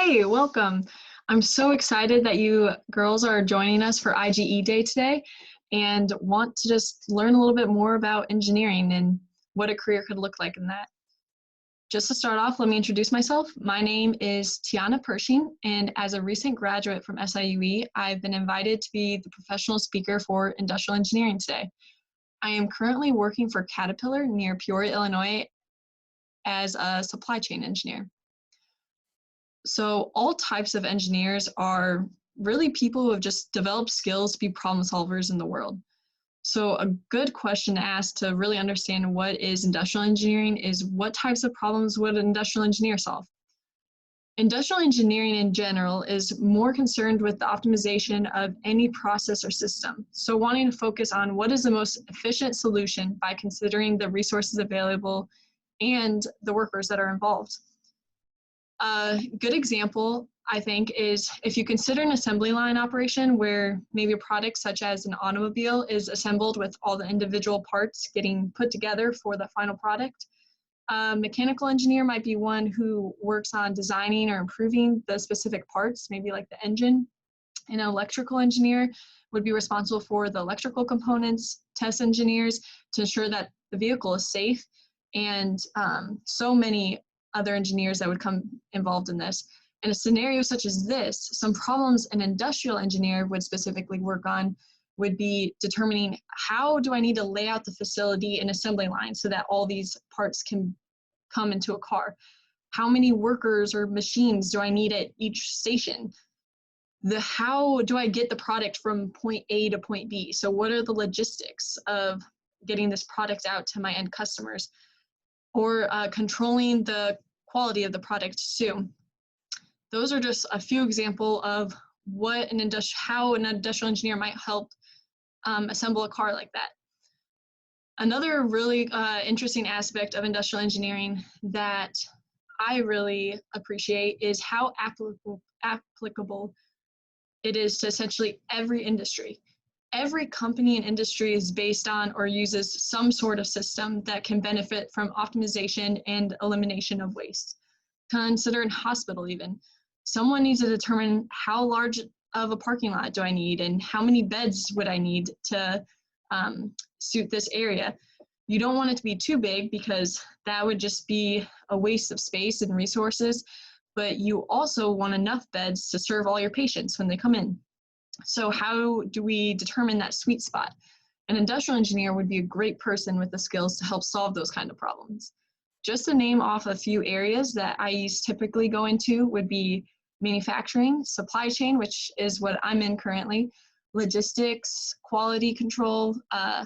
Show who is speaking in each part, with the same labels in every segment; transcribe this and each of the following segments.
Speaker 1: Hey, welcome. I'm so excited that you girls are joining us for IGE Day today and want to just learn a little bit more about engineering and what a career could look like in that. Just to start off, let me introduce myself. My name is Tiana Pershing, and as a recent graduate from SIUE, I've been invited to be the professional speaker for industrial engineering today. I am currently working for Caterpillar near Peoria, Illinois as a supply chain engineer. So all types of engineers are really people who have just developed skills to be problem solvers in the world. So a good question to ask to really understand what is industrial engineering is what types of problems would an industrial engineer solve? Industrial engineering in general is more concerned with the optimization of any process or system. So wanting to focus on what is the most efficient solution by considering the resources available and the workers that are involved. A good example, I think, is if you consider an assembly line operation where maybe a product such as an automobile is assembled with all the individual parts getting put together for the final product. A mechanical engineer might be one who works on designing or improving the specific parts, maybe like the engine. And an electrical engineer would be responsible for the electrical components, test engineers to ensure that the vehicle is safe, and so many other engineers that would come involved in this. In a scenario such as this, some problems an industrial engineer would specifically work on would be determining how do I need to lay out the facility and assembly line so that all these parts can come into a car? How many workers or machines do I need at each station? How do I get the product from point A to point B? So what are the logistics of getting this product out to my end customers? Or controlling the quality of the product too. Those are just a few examples of what how an industrial engineer might help assemble a car like that. Another really interesting aspect of industrial engineering that I really appreciate is how applicable it is to essentially every industry. Every company and industry is based on or uses some sort of system that can benefit from optimization and elimination of waste. Consider in hospital even. Someone needs to determine how large of a parking lot do I need and how many beds would I need to suit this area. You don't want it to be too big because that would just be a waste of space and resources, but you also want enough beds to serve all your patients when they come in. So how do we determine that sweet spot? An industrial engineer would be a great person with the skills to help solve those kind of problems. Just to name off a few areas that IEs typically go into would be manufacturing, supply chain, which is what I'm in currently, logistics, quality control,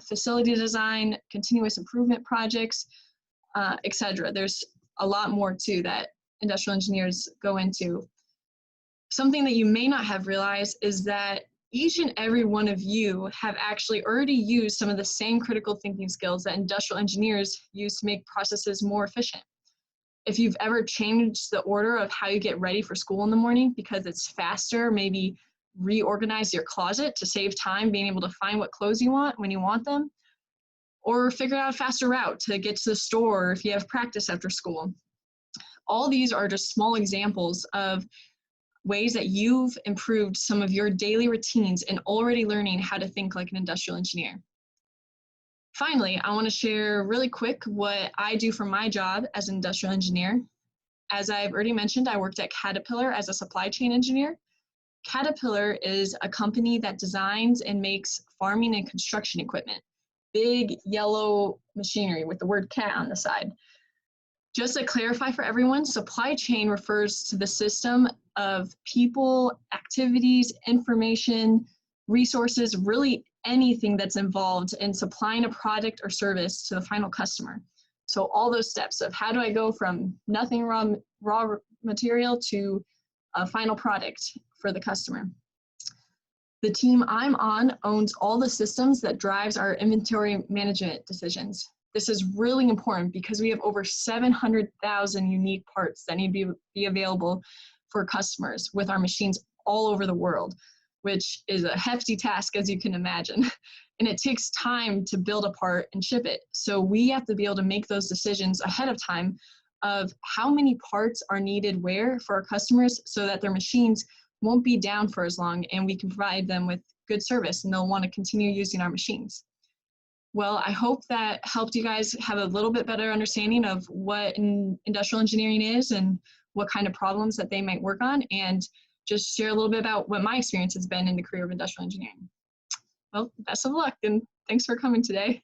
Speaker 1: facility design, continuous improvement projects, etc. There's a lot more too that industrial engineers go into. Something that you may not have realized is that each and every one of you have actually already used some of the same critical thinking skills that industrial engineers use to make processes more efficient. If you've ever changed the order of how you get ready for school in the morning because it's faster, maybe reorganize your closet to save time being able to find what clothes you want when you want them, or figure out a faster route to get to the store if you have practice after school. All these are just small examples of ways that you've improved some of your daily routines and already learning how to think like an industrial engineer. Finally, I want to share really quick what I do for my job as an industrial engineer. As I've already mentioned, I worked at Caterpillar as a supply chain engineer. Caterpillar is a company that designs and makes farming and construction equipment, big yellow machinery with the word cat on the side. Just to clarify for everyone, supply chain refers to the system of people, activities, information, resources, really anything that's involved in supplying a product or service to the final customer. So all those steps of how do I go from nothing raw material to a final product for the customer. The team I'm on owns all the systems that drives our inventory management decisions. This is really important because we have over 700,000 unique parts that need to be available for customers with our machines all over the world, which is a hefty task, as you can imagine. And it takes time to build a part and ship it. So we have to be able to make those decisions ahead of time of how many parts are needed where for our customers so that their machines won't be down for as long and we can provide them with good service and they'll want to continue using our machines. Well, I hope that helped you guys have a little bit better understanding of what industrial engineering is and what kind of problems that they might work on, and just share a little bit about what my experience has been in the career of industrial engineering. Well, best of luck and thanks for coming today.